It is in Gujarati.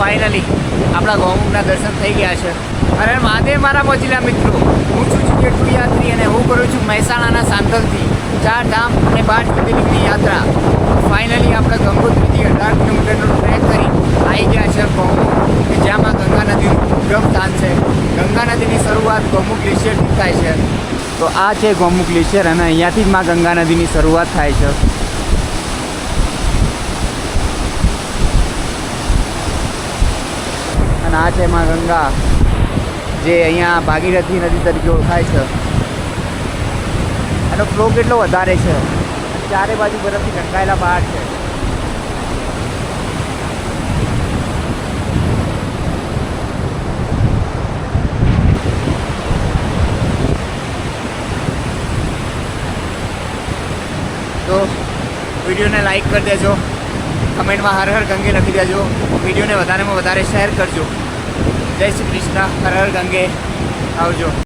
ફાઇનલી આપણા ગૌમુખના દર્શન થઈ ગયા છે. અરે મહાદેવ મારા મોજીલા મિત્રો, હું છું જીજેટુ યાત્રી અને હું કરું છું મહેસાણાના સાંથલથી 4 ધામ અને 12 જ્યોતિર્લિંગની યાત્રા. ફાઇનલી આપણે ગંગોત્રીથી 18 કિલોમીટરનો ટ્રેક કરી આવી ગયા છે ગૌમુખ, કે જ્યાંમાં ગંગા નદીનું ઉદ્ગમ સ્થાન છે. ગંગા નદીની શરૂઆત ગૌમુખ ગ્લેશિયરથી થાય છે. તો આ છે ગૌમુખ ગ્લેશિયર અને અહીંયાથી જ માં ગંગા નદીની શરૂઆત થાય છે. અને આ છે માં ગંગા, જે અહીંયા ભાગીરથી નદી તરીકે ઓળખાય છે. એનો ફ્લો કેટલો વધારે છે, ચારે બાજુ બરફથી ઢંકાયેલા પહાડ છે. તો વિડીયોને લાઈક કરી દેજો, કમેન્ટમાં હર હર ગંગે લખી દેજો, વિડીયોને વધારેમાં વધારે શેર કરજો. જય શ્રી કૃષ્ણ, હર હર ગંગે, આવજો.